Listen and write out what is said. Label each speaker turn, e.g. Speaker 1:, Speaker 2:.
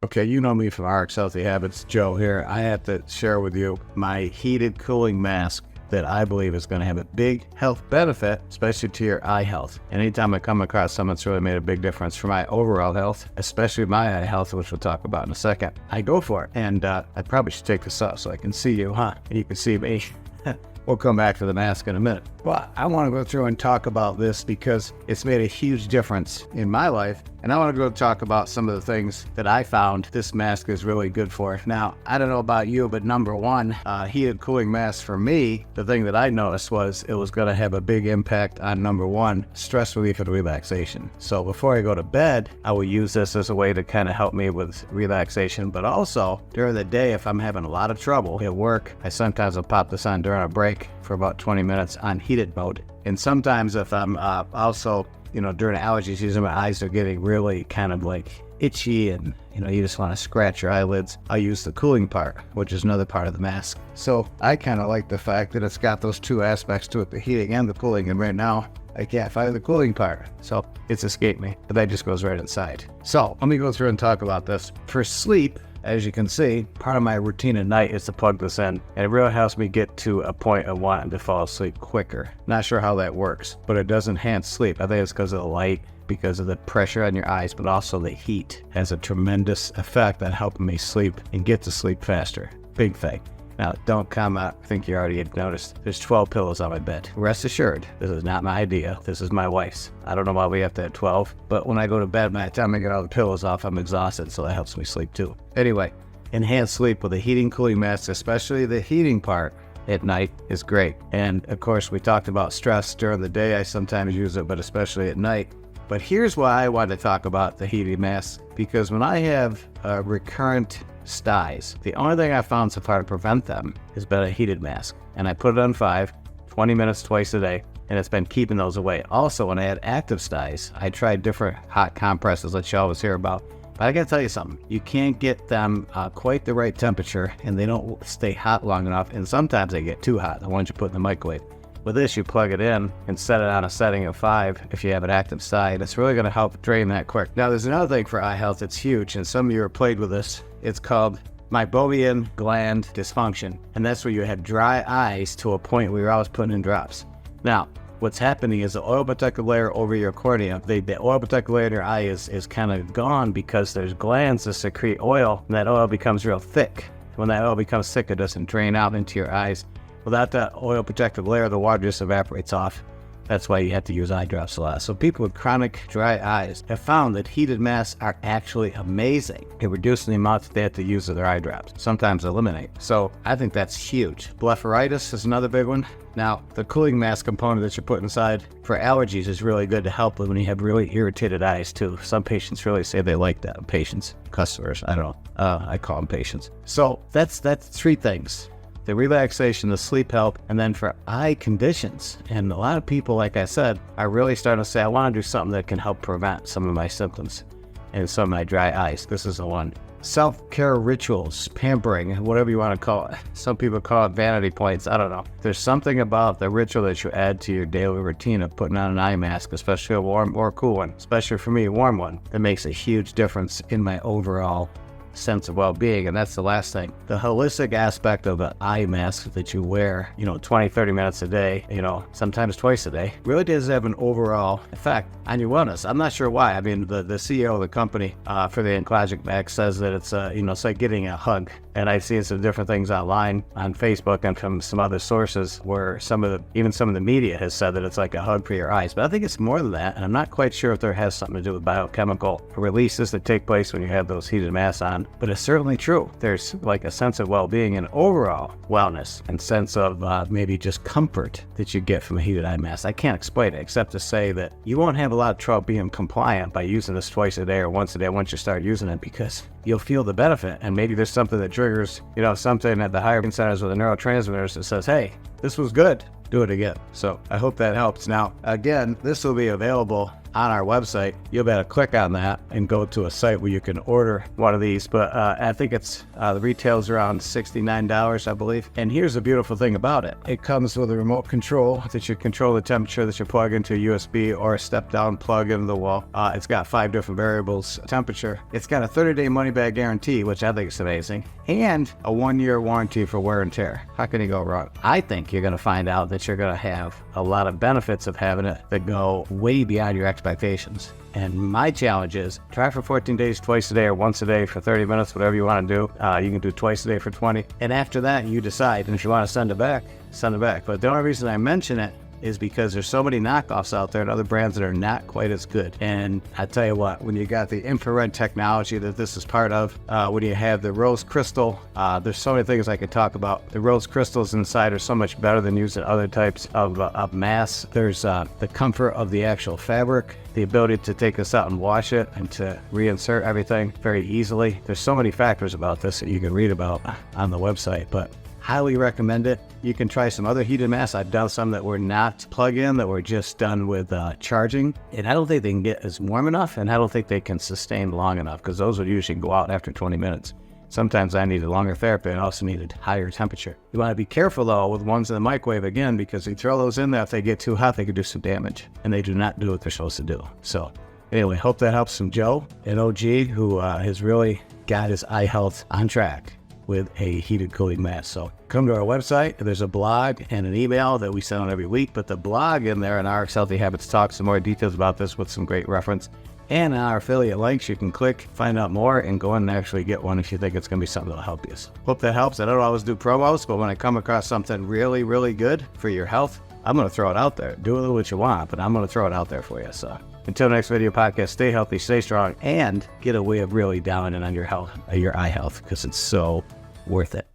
Speaker 1: Okay, you know me from RX Healthy Habits, Joe here. I have to share with you my heated cooling mask that I believe is going to have a big health benefit, especially to your eye health. Anytime I come across something that's really made a big difference for my overall health, especially my eye health, which we'll talk about in a second, I go for it. And I probably should take this off so I can see you, And you can see me. We'll come back to the mask in a minute. Well, I want to go through and talk about this because it's made a huge difference in my life. And I want to go talk about some of the things that I found this mask is really good for. Now, I don't know about you, but number one, heated cooling mask for me, the thing that I noticed was it was going to have a big impact on number one, stress relief and relaxation. So before I go to bed, I will use this as a way to kind of help me with relaxation. But also during the day, if I'm having a lot of trouble at work, I sometimes will pop this on during a break for about 20 minutes on heated mode. And sometimes if I'm also, during allergy season, my eyes are getting really kind of like itchy and, you just want to scratch your eyelids, I'll use the cooling part, which is another part of the mask. So I kind of like the fact that it's got those two aspects to it, the heating and the cooling. And right now I can't find the cooling part. So it's escaped me, but that just goes right inside. So let me go through and talk about this. For sleep, as you can see, part of my routine at night is to plug this in, and it really helps me get to a point of wanting to fall asleep quicker. Not sure how that works, but it does enhance sleep. I think it's because of the light, because of the pressure on your eyes, but also the heat has a tremendous effect on helping me sleep and get to sleep faster. Big thing. Now, don't come out, I think you already had noticed, there's 12 pillows on my bed. Rest assured, this is not my idea. This is my wife's. I don't know why we have to have 12, but when I go to bed, by the time I get all the pillows off, I'm exhausted, so that helps me sleep too. Anyway, enhanced sleep with a heating cooling mask, especially the heating part at night, is great. And of course, we talked about stress during the day. I sometimes use it, but especially at night. But here's why I wanted to talk about the heating mask, because when I have recurrent styes, the only thing I found so far to prevent them has been a heated mask. And I put it on 20 minutes twice a day, and it's been keeping those away. Also, when I had active styes, I tried different hot compresses that you always hear about. But I gotta tell you something, you can't get them quite the right temperature, and they don't stay hot long enough, and sometimes they get too hot, the ones you put in the microwave. With this, you plug it in and set it on a setting of 5 if you have an active stye, and it's really gonna help drain that quick. Now, there's another thing for eye health that's huge, and some of you are played with this. It's called meibomian gland dysfunction, and that's where you have dry eyes to a point where you're always putting in drops. Now, what's happening is the oil protective layer over your cornea, the oil protective layer in your eye is kind of gone because there's glands that secrete oil, and that oil becomes real thick. When that oil becomes thick, it doesn't drain out into your eyes. Without that oil protective layer, the water just evaporates off. That's why you have to use eye drops a lot. So people with chronic dry eyes have found that heated masks are actually amazing at reducing the amount that they have to use of their eye drops, sometimes eliminate. So I think that's huge. Blepharitis is another big one. Now, the cooling mask component that you put inside for allergies is really good to help when you have really irritated eyes too. Some patients really say they like that. Patients, customers, I don't know. I call them patients. So that's 3 things. The relaxation, the sleep help, and then for eye conditions. And a lot of people, like I said, are really starting to say, I want to do something that can help prevent some of my symptoms and some of my dry eyes. This is the one. Self-care rituals, pampering, whatever you want to call it. Some people call it vanity points. I don't know. There's something about the ritual that you add to your daily routine of putting on an eye mask, especially a warm or cool one, especially for me, a warm one, that makes a huge difference in my overall sense of well-being. And that's the last thing. The holistic aspect of an eye mask that you wear, 20, 30 minutes a day, sometimes twice a day, really does have an overall effect on your wellness. I'm not sure why. I mean, the CEO of the company for the Unclogic Mask says that it's, it's like getting a hug. And I've seen some different things online on Facebook and from some other sources where even some of the media has said that it's like a hug for your eyes. But I think it's more than that. And I'm not quite sure if there has something to do with biochemical releases that take place when you have those heated masks on. But it's certainly true. There's like a sense of well-being and overall wellness and sense of maybe just comfort that you get from a heated eye mask. I can't explain it except to say that you won't have a lot of trouble being compliant by using this twice a day or once a day once you start using it, because you'll feel the benefit. And maybe there's something that triggers, something at the higher centers with the neurotransmitters that says, hey, this was good, do it again. So I hope that helps. Now, again, this will be available on our website, you'll be able to click on that and go to a site where you can order one of these. But I think it's the retail's around $69, I believe. And here's the beautiful thing about it. It comes with a remote control that you control the temperature that you plug into a USB or a step-down plug into the wall. It's got 5 different variables, temperature. It's got a 30-day money-back guarantee, which I think is amazing, and a 1-year warranty for wear and tear. How can you go wrong? I think you're going to find out that you're going to have a lot of benefits of having it that go way beyond your expectations. And my challenge is try for 14 days, twice a day or once a day for 30 minutes, whatever you want to do. You can do twice a day for 20. And after that, you decide. And if you want to send it back, send it back. But the only reason I mention it is because there's so many knockoffs out there and other brands that are not quite as good. And I tell you what, when you got the infrared technology that this is part of, when you have the rose crystal, there's so many things I could talk about. The rose crystals inside are so much better than using other types of masks. There's the comfort of the actual fabric, the ability to take this out and wash it and to reinsert everything very easily. There's so many factors about this that you can read about on the website, but highly recommend it. You can try some other heated masks. I've done some that were not plug-in, that were just done with charging. And I don't think they can get as warm enough, and I don't think they can sustain long enough, because those would usually go out after 20 minutes. Sometimes I needed longer therapy. I also needed higher temperature. You want to be careful, though, with ones in the microwave, again, because you throw those in there, if they get too hot, they could do some damage. And they do not do what they're supposed to do. So anyway, hope that helps some Joe at OG, who has really got his eye health on track with a heated cooling mask. So come to our website. There's a blog and an email that we send out every week, but the blog in there and Rx Healthy Habits talks some more details about this with some great reference. And on our affiliate links, you can click, find out more, and go in and actually get one if you think it's going to be something that'll help you. Hope that helps. I don't always do promos, but when I come across something really, really good for your health, I'm going to throw it out there. Do with it what you want, but I'm going to throw it out there for you. So until next video podcast, stay healthy, stay strong, and get a way of really dialing in on your health, your eye health, because it's so worth it.